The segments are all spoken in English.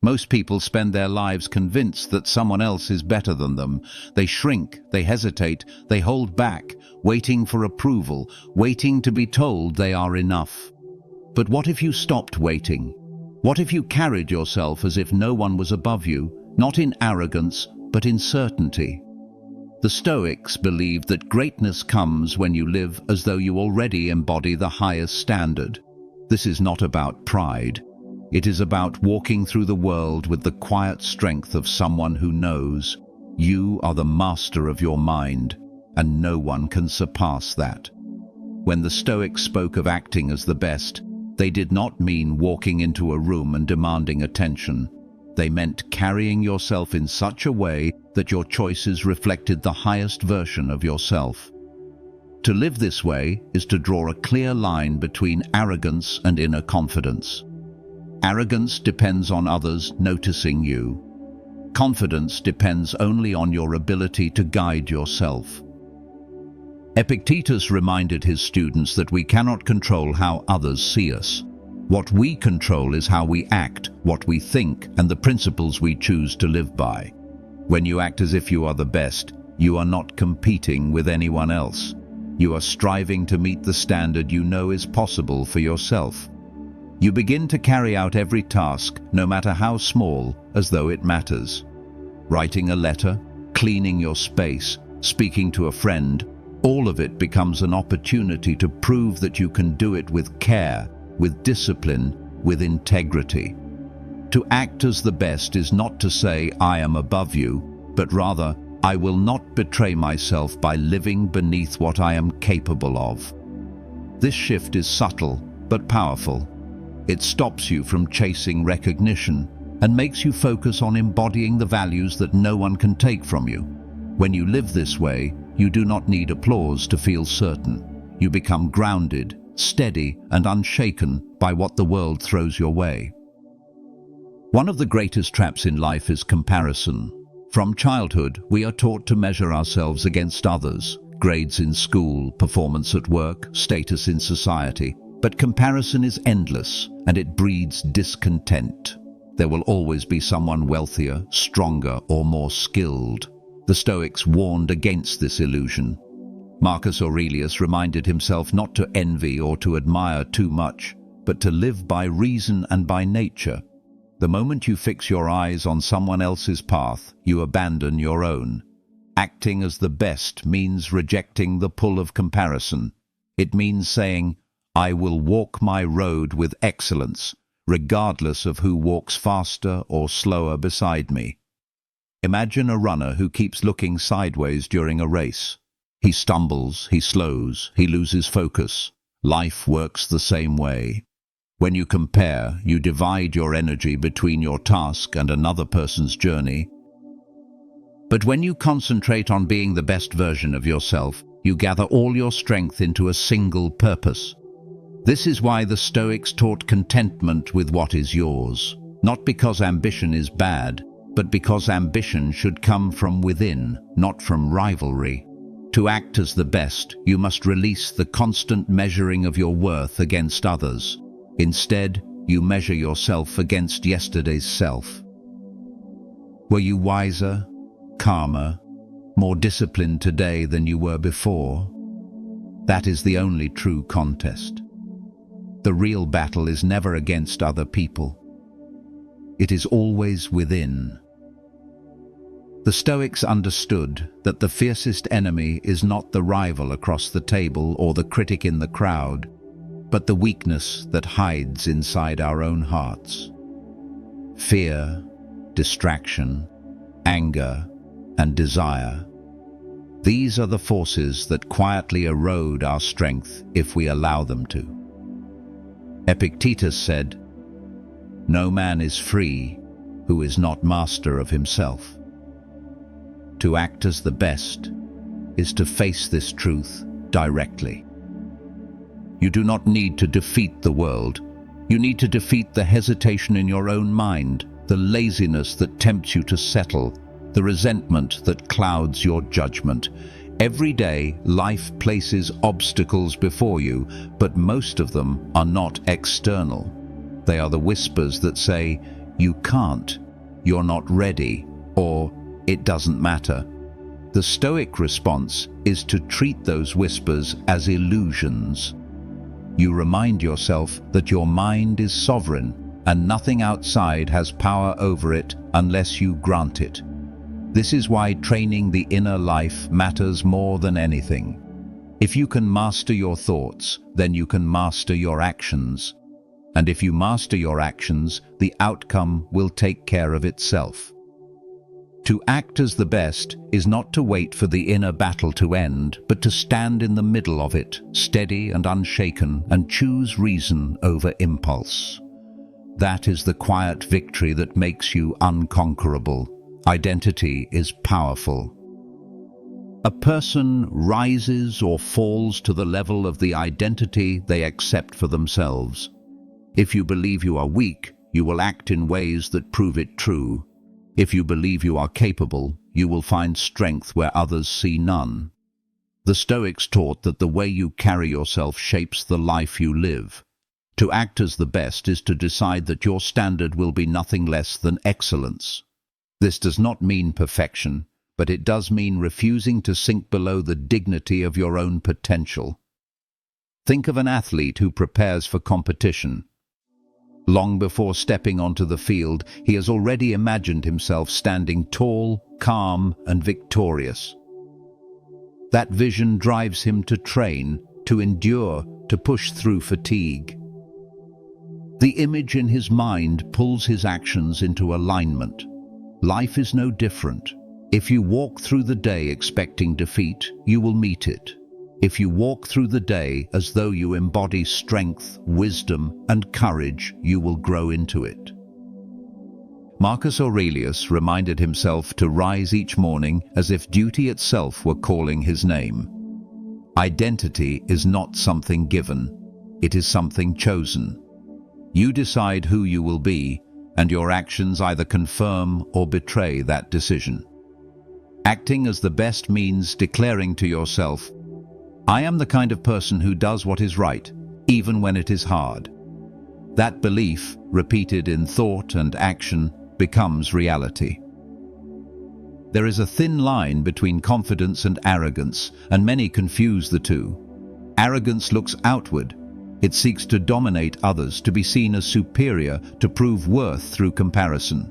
Most people spend their lives convinced that someone else is better than them. They shrink, they hesitate, they hold back, waiting for approval, waiting to be told they are enough. But what if you stopped waiting? What if you carried yourself as if no one was above you, not in arrogance, but in certainty? The Stoics believed that greatness comes when you live as though you already embody the highest standard. This is not about pride. It is about walking through the world with the quiet strength of someone who knows you are the master of your mind, and no one can surpass that. When the Stoics spoke of acting as the best, they did not mean walking into a room and demanding attention. They meant carrying yourself in such a way that your choices reflected the highest version of yourself. To live this way is to draw a clear line between arrogance and inner confidence. Arrogance depends on others noticing you. Confidence depends only on your ability to guide yourself. Epictetus reminded his students that we cannot control how others see us. What we control is how we act, what we think, and the principles we choose to live by. When you act as if you are the best, you are not competing with anyone else. You are striving to meet the standard you know is possible for yourself. You begin to carry out every task, no matter how small, as though it matters. Writing a letter, cleaning your space, speaking to a friend, all of it becomes an opportunity to prove that you can do it with care, with discipline, with integrity. To act as the best is not to say, I am above you, but rather, I will not betray myself by living beneath what I am capable of. This shift is subtle, but powerful. It stops you from chasing recognition and makes you focus on embodying the values that no one can take from you. When you live this way, you do not need applause to feel certain. You become grounded, steady, and unshaken by what the world throws your way. One of the greatest traps in life is comparison. From childhood, we are taught to measure ourselves against others, grades in school, performance at work, status in society. But comparison is endless, and it breeds discontent. There will always be someone wealthier, stronger, or more skilled. The Stoics warned against this illusion. Marcus Aurelius reminded himself not to envy or to admire too much, but to live by reason and by nature. The moment you fix your eyes on someone else's path, you abandon your own. Acting as the best means rejecting the pull of comparison. It means saying, I will walk my road with excellence, regardless of who walks faster or slower beside me. Imagine a runner who keeps looking sideways during a race. He stumbles, he slows, he loses focus. Life works the same way. When you compare, you divide your energy between your task and another person's journey. But when you concentrate on being the best version of yourself, you gather all your strength into a single purpose. This is why the Stoics taught contentment with what is yours, not because ambition is bad, but because ambition should come from within, not from rivalry. To act as the best, you must release the constant measuring of your worth against others. Instead, you measure yourself against yesterday's self. Were you wiser, calmer, more disciplined today than you were before? That is the only true contest. The real battle is never against other people. It is always within. The Stoics understood that the fiercest enemy is not the rival across the table or the critic in the crowd, but the weakness that hides inside our own hearts. Fear, distraction, anger, and desire. These are the forces that quietly erode our strength if we allow them to. Epictetus said, "No man is free who is not master of himself." To act as the best is to face this truth directly. You do not need to defeat the world. You need to defeat the hesitation in your own mind, the laziness that tempts you to settle, the resentment that clouds your judgment. Every day, life places obstacles before you, but most of them are not external. They are the whispers that say, "You can't," "You're not ready," or "It doesn't matter." The Stoic response is to treat those whispers as illusions. You remind yourself that your mind is sovereign and nothing outside has power over it unless you grant it. This is why training the inner life matters more than anything. If you can master your thoughts, then you can master your actions. And if you master your actions, the outcome will take care of itself. To act as the best is not to wait for the inner battle to end, but to stand in the middle of it, steady and unshaken, and choose reason over impulse. That is the quiet victory that makes you unconquerable. Identity is powerful. A person rises or falls to the level of the identity they accept for themselves. If you believe you are weak, you will act in ways that prove it true. If you believe you are capable, you will find strength where others see none. The Stoics taught that the way you carry yourself shapes the life you live. To act as the best is to decide that your standard will be nothing less than excellence. This does not mean perfection, but it does mean refusing to sink below the dignity of your own potential. Think of an athlete who prepares for competition. Long before stepping onto the field, he has already imagined himself standing tall, calm, and victorious. That vision drives him to train, to endure, to push through fatigue. The image in his mind pulls his actions into alignment. Life is no different. If you walk through the day expecting defeat, you will meet it. If you walk through the day as though you embody strength, wisdom, and courage, you will grow into it. Marcus Aurelius reminded himself to rise each morning as if duty itself were calling his name. Identity is not something given. It is something chosen. You decide who you will be, and your actions either confirm or betray that decision. Acting as the best means declaring to yourself, "I am the kind of person who does what is right, even when it is hard." That belief, repeated in thought and action, becomes reality. There is a thin line between confidence and arrogance, and many confuse the two. Arrogance looks outward. It seeks to dominate others, to be seen as superior, to prove worth through comparison.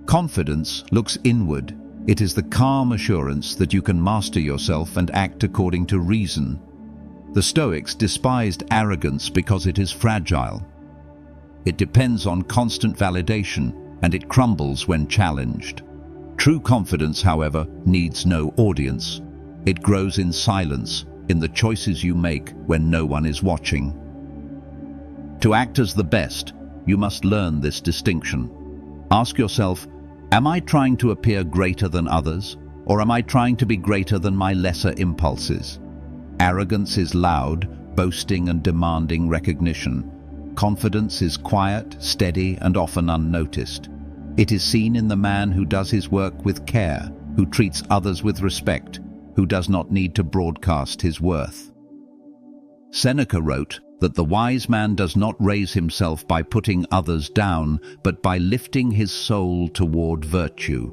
Confidence looks inward. It is the calm assurance that you can master yourself and act according to reason. The Stoics despised arrogance because it is fragile. It depends on constant validation, and it crumbles when challenged. True confidence, however, needs no audience. It grows in silence, in the choices you make when no one is watching. To act as the best, you must learn this distinction. Ask yourself, am I trying to appear greater than others, or am I trying to be greater than my lesser impulses? Arrogance is loud, boasting and demanding recognition. Confidence is quiet, steady, and often unnoticed. It is seen in the man who does his work with care, who treats others with respect, who does not need to broadcast his worth. Seneca wrote that the wise man does not raise himself by putting others down, but by lifting his soul toward virtue.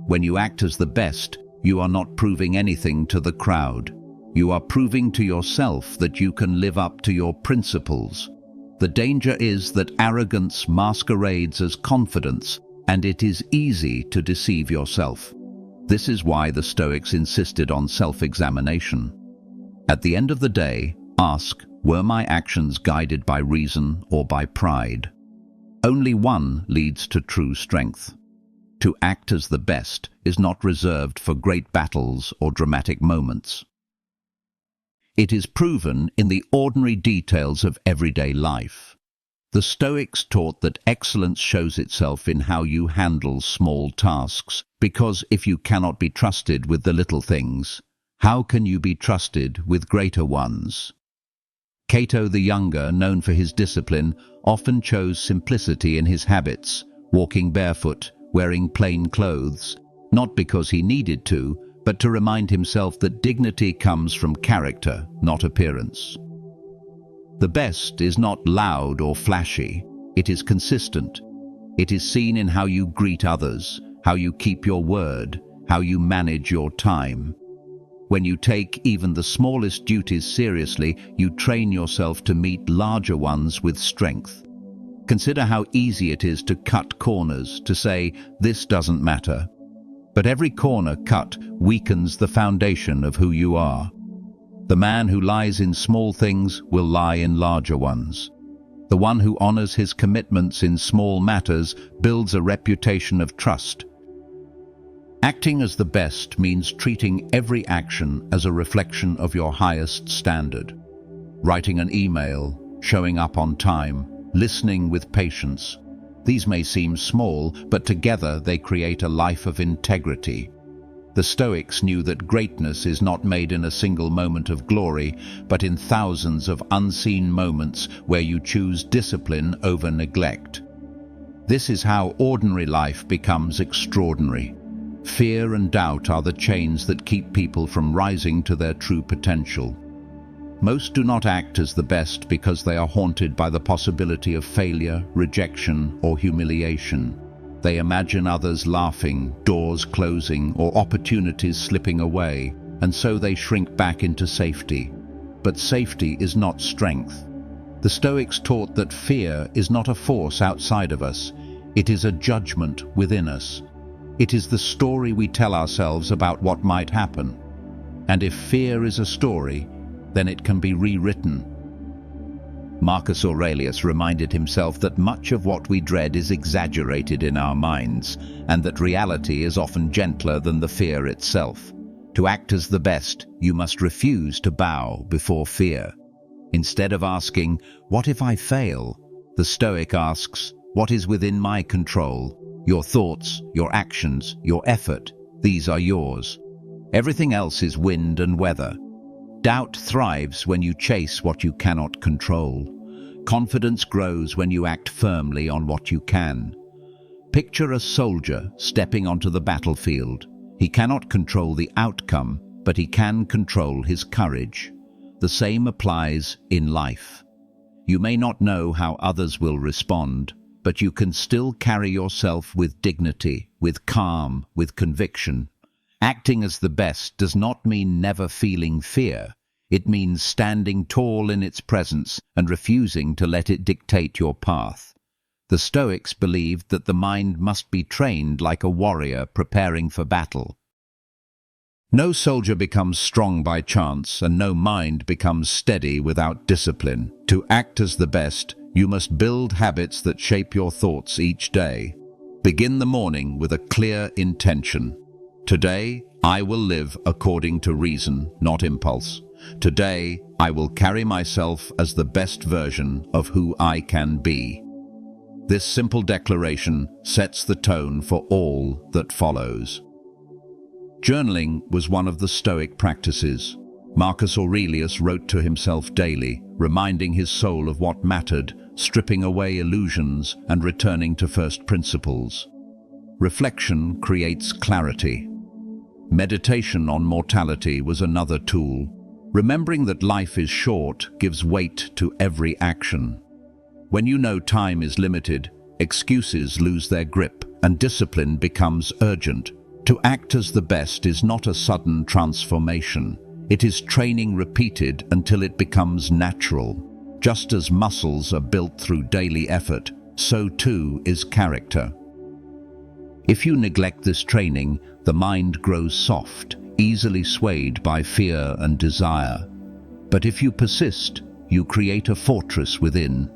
When you act as the best, you are not proving anything to the crowd. You are proving to yourself that you can live up to your principles. The danger is that arrogance masquerades as confidence, and it is easy to deceive yourself. This is why the Stoics insisted on self-examination. At the end of the day, ask, were my actions guided by reason or by pride? Only one leads to true strength. To act as the best is not reserved for great battles or dramatic moments. It is proven in the ordinary details of everyday life. The Stoics taught that excellence shows itself in how you handle small tasks, because if you cannot be trusted with the little things, how can you be trusted with greater ones? Cato the Younger, known for his discipline, often chose simplicity in his habits, walking barefoot, wearing plain clothes, not because he needed to, but to remind himself that dignity comes from character, not appearance. The best is not loud or flashy, it is consistent. It is seen in how you greet others, how you keep your word, how you manage your time. When you take even the smallest duties seriously, you train yourself to meet larger ones with strength. Consider how easy it is to cut corners, to say, "This doesn't matter." But every corner cut weakens the foundation of who you are. The man who lies in small things will lie in larger ones. The one who honors his commitments in small matters builds a reputation of trust. Acting as the best means treating every action as a reflection of your highest standard. Writing an email, showing up on time, listening with patience. These may seem small, but together they create a life of integrity. The Stoics knew that greatness is not made in a single moment of glory, but in thousands of unseen moments where you choose discipline over neglect. This is how ordinary life becomes extraordinary. Fear and doubt are the chains that keep people from rising to their true potential. Most do not act as the best because they are haunted by the possibility of failure, rejection, or humiliation. They imagine others laughing, doors closing, or opportunities slipping away, and so they shrink back into safety. But safety is not strength. The Stoics taught that fear is not a force outside of us, it is a judgment within us. It is the story we tell ourselves about what might happen. And if fear is a story, then it can be rewritten. Marcus Aurelius reminded himself that much of what we dread is exaggerated in our minds, and that reality is often gentler than the fear itself. To act as the best, you must refuse to bow before fear. Instead of asking, "What if I fail?" the Stoic asks, "What is within my control?" Your thoughts, your actions, your effort, these are yours. Everything else is wind and weather. Doubt thrives when you chase what you cannot control. Confidence grows when you act firmly on what you can. Picture a soldier stepping onto the battlefield. He cannot control the outcome, but he can control his courage. The same applies in life. You may not know how others will respond, but you can still carry yourself with dignity, with calm, with conviction. Acting as the best does not mean never feeling fear. It means standing tall in its presence and refusing to let it dictate your path. The Stoics believed that the mind must be trained like a warrior preparing for battle. No soldier becomes strong by chance, and no mind becomes steady without discipline. To act as the best, you must build habits that shape your thoughts each day. Begin the morning with a clear intention. Today, I will live according to reason, not impulse. Today, I will carry myself as the best version of who I can be. This simple declaration sets the tone for all that follows. Journaling was one of the Stoic practices. Marcus Aurelius wrote to himself daily, reminding his soul of what mattered, stripping away illusions and returning to first principles. Reflection creates clarity. Meditation on mortality was another tool. Remembering that life is short gives weight to every action. When you know time is limited, excuses lose their grip and discipline becomes urgent. To act as the best is not a sudden transformation. It is training repeated until it becomes natural. Just as muscles are built through daily effort, so too is character. If you neglect this training, the mind grows soft, easily swayed by fear and desire. But if you persist, you create a fortress within.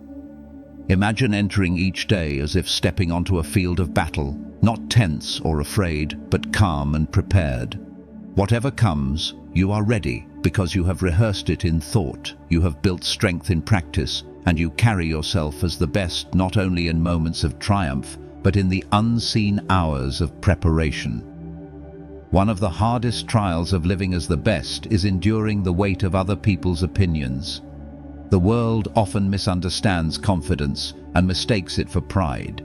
Imagine entering each day as if stepping onto a field of battle, not tense or afraid, but calm and prepared. Whatever comes, you are ready because you have rehearsed it in thought, you have built strength in practice, and you carry yourself as the best not only in moments of triumph, but in the unseen hours of preparation. One of the hardest trials of living as the best is enduring the weight of other people's opinions. The world often misunderstands confidence and mistakes it for pride.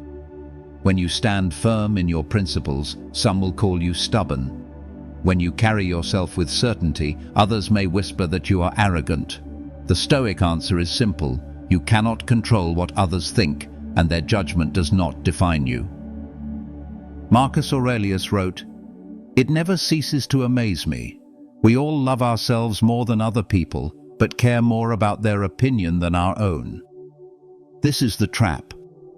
When you stand firm in your principles, some will call you stubborn. When you carry yourself with certainty, others may whisper that you are arrogant. The Stoic answer is simple: you cannot control what others think, and their judgment does not define you. Marcus Aurelius wrote, "It never ceases to amaze me. We all love ourselves more than other people, but care more about their opinion than our own." This is the trap,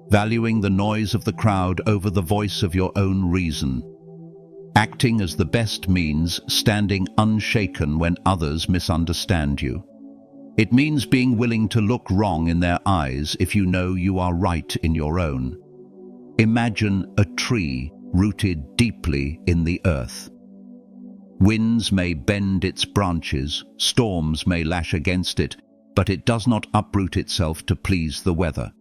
valuing the noise of the crowd over the voice of your own reason. Acting as the best means standing unshaken when others misunderstand you. It means being willing to look wrong in their eyes if you know you are right in your own. Imagine a tree rooted deeply in the earth. Winds may bend its branches, storms may lash against it, but it does not uproot itself to please the weather.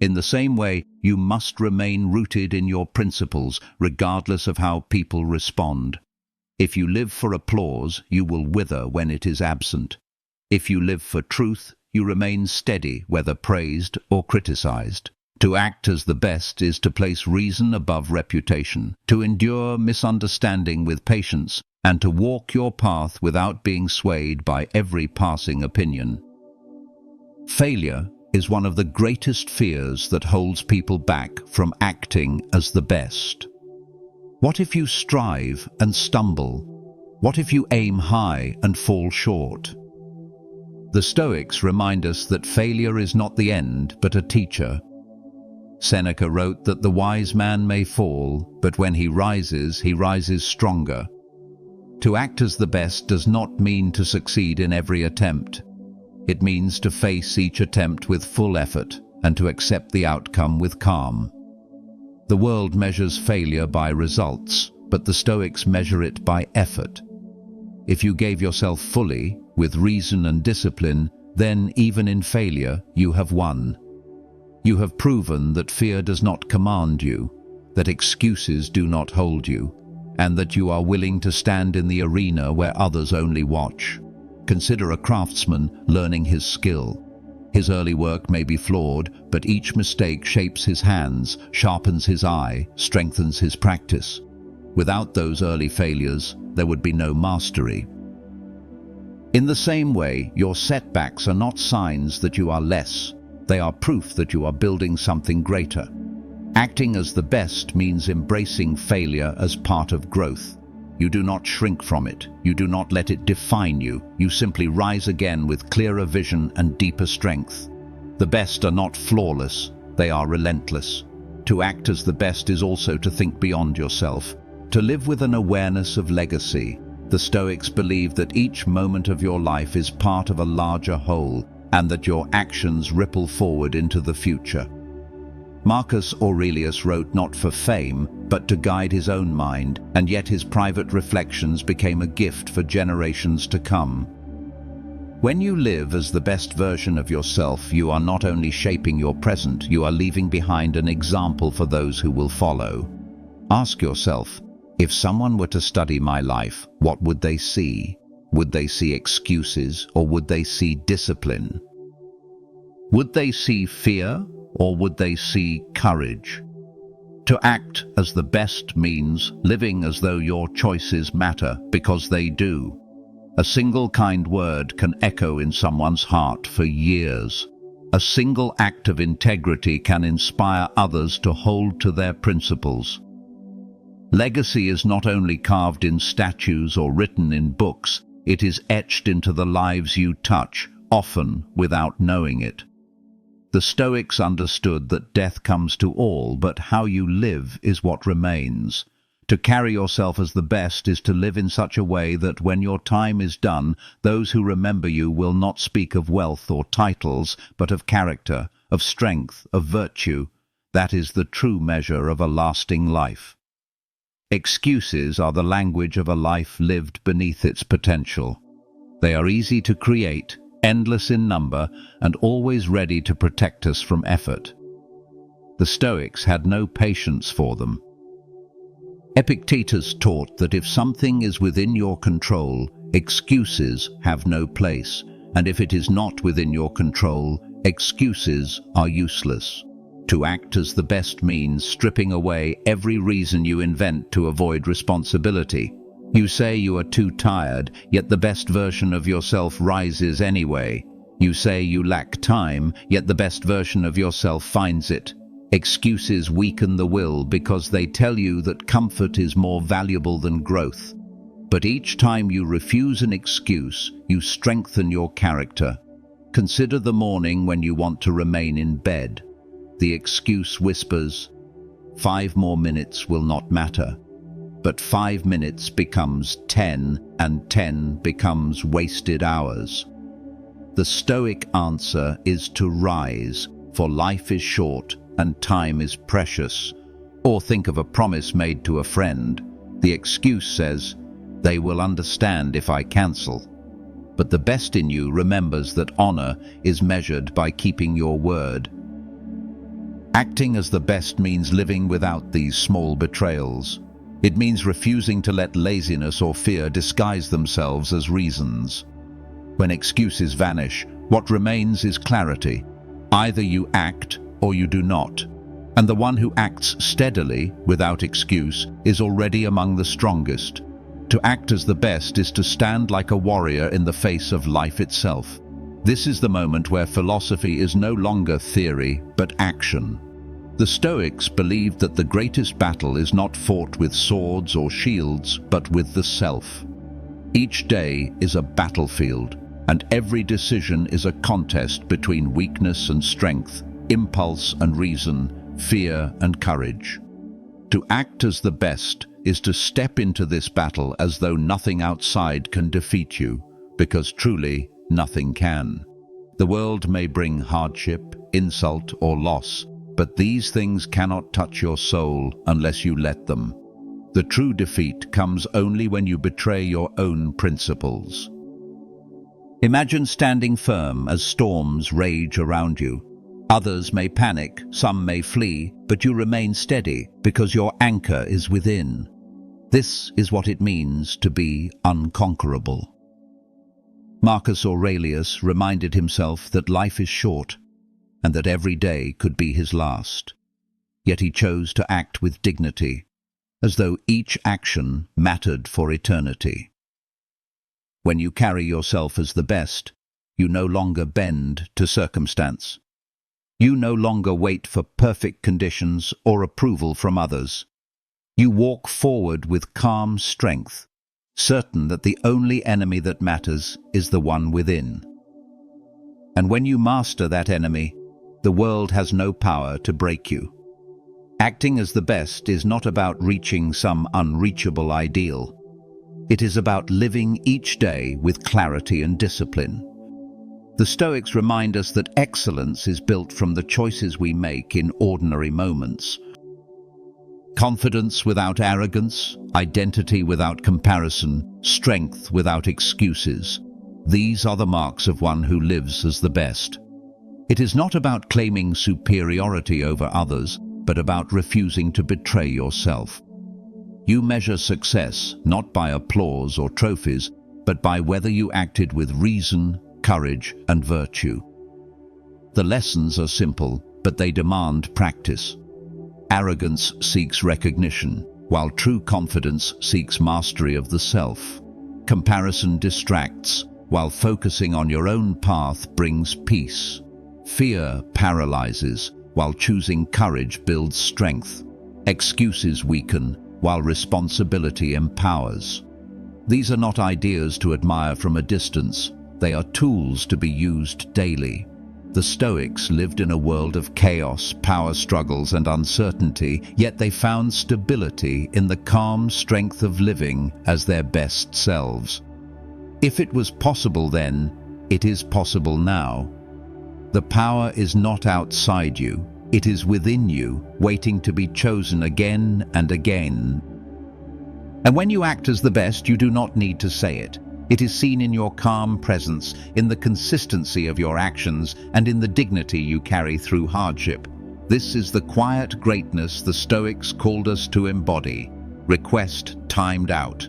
In the same way, you must remain rooted in your principles, regardless of how people respond. If you live for applause, you will wither when it is absent. If you live for truth, you remain steady, whether praised or criticized. To act as the best is to place reason above reputation, to endure misunderstanding with patience, and to walk your path without being swayed by every passing opinion. Failure is one of the greatest fears that holds people back from acting as the best. What if you strive and stumble? What if you aim high and fall short? The Stoics remind us that failure is not the end, but a teacher. Seneca wrote that the wise man may fall, but when he rises stronger. To act as the best does not mean to succeed in every attempt. It means to face each attempt with full effort and to accept the outcome with calm. The world measures failure by results, but the Stoics measure it by effort. If you gave yourself fully, with reason and discipline, then even in failure, you have won. You have proven that fear does not command you, that excuses do not hold you, and that you are willing to stand in the arena where others only watch. Consider a craftsman learning his skill. His early work may be flawed, but each mistake shapes his hands, sharpens his eye, strengthens his practice. Without those early failures, there would be no mastery. In the same way, your setbacks are not signs that you are less. They are proof that you are building something greater. Acting as the best means embracing failure as part of growth. You do not shrink from it. You do not let it define you. You simply rise again with clearer vision and deeper strength. The best are not flawless. They are relentless. To act as the best is also to think beyond yourself, to live with an awareness of legacy. The Stoics believe that each moment of your life is part of a larger whole, and that your actions ripple forward into the future. Marcus Aurelius wrote not for fame, but to guide his own mind, and yet his private reflections became a gift for generations to come. When you live as the best version of yourself, you are not only shaping your present, you are leaving behind an example for those who will follow. Ask yourself, if someone were to study my life, what would they see? Would they see excuses, or would they see discipline? Would they see fear, or would they see courage? To act as the best means living as though your choices matter, because they do. A single kind word can echo in someone's heart for years. A single act of integrity can inspire others to hold to their principles. Legacy is not only carved in statues or written in books, it is etched into the lives you touch, often without knowing it. The Stoics understood that death comes to all, but how you live is what remains. To carry yourself as the best is to live in such a way that when your time is done, those who remember you will not speak of wealth or titles, but of character, of strength, of virtue. That is the true measure of a lasting life. Excuses are the language of a life lived beneath its potential. They are easy to create, endless in number, and always ready to protect us from effort. The Stoics had no patience for them. Epictetus taught that if something is within your control, excuses have no place, and if it is not within your control, excuses are useless. To act as the best means stripping away every reason you invent to avoid responsibility. You say you are too tired, yet the best version of yourself rises anyway. You say you lack time, yet the best version of yourself finds it. Excuses weaken the will because they tell you that comfort is more valuable than growth. But each time you refuse an excuse, you strengthen your character. Consider the morning when you want to remain in bed. The excuse whispers, 5 more minutes will not matter. But 5 minutes becomes 10, and 10 becomes wasted hours. The Stoic answer is to rise, for life is short and time is precious. Or think of a promise made to a friend. The excuse says, they will understand if I cancel. But the best in you remembers that honor is measured by keeping your word. Acting as the best means living without these small betrayals. It means refusing to let laziness or fear disguise themselves as reasons. When excuses vanish, what remains is clarity. Either you act or you do not. And the one who acts steadily, without excuse, is already among the strongest. To act as the best is to stand like a warrior in the face of life itself. This is the moment where philosophy is no longer theory, but action. The Stoics believed that the greatest battle is not fought with swords or shields, but with the self. Each day is a battlefield, and every decision is a contest between weakness and strength, impulse and reason, fear and courage. To act as the best is to step into this battle as though nothing outside can defeat you, because truly nothing can. The world may bring hardship, insult or loss, but these things cannot touch your soul unless you let them. The true defeat comes only when you betray your own principles. Imagine standing firm as storms rage around you. Others may panic, some may flee, but you remain steady because your anchor is within. This is what it means to be unconquerable. Marcus Aurelius reminded himself that life is short and that every day could be his last. Yet he chose to act with dignity, as though each action mattered for eternity. When you carry yourself as the best, you no longer bend to circumstance. You no longer wait for perfect conditions or approval from others. You walk forward with calm strength, certain that the only enemy that matters is the one within. And when you master that enemy, the world has no power to break you. Acting as the best is not about reaching some unreachable ideal. It is about living each day with clarity and discipline. The Stoics remind us that excellence is built from the choices we make in ordinary moments. Confidence without arrogance, identity without comparison, strength without excuses. These are the marks of one who lives as the best. It is not about claiming superiority over others, but about refusing to betray yourself. You measure success not by applause or trophies, but by whether you acted with reason, courage, and virtue. The lessons are simple, but they demand practice. Arrogance seeks recognition, while true confidence seeks mastery of the self. Comparison distracts, while focusing on your own path brings peace. Fear paralyzes, while choosing courage builds strength. Excuses weaken, while responsibility empowers. These are not ideas to admire from a distance. They are tools to be used daily. The Stoics lived in a world of chaos, power struggles, and uncertainty, yet they found stability in the calm strength of living as their best selves. If it was possible then, it is possible now. The power is not outside you, it is within you, waiting to be chosen again and again. And when you act as the best, you do not need to say it. It is seen in your calm presence, in the consistency of your actions, and in the dignity you carry through hardship. This is the quiet greatness the Stoics called us to embody. Request timed out.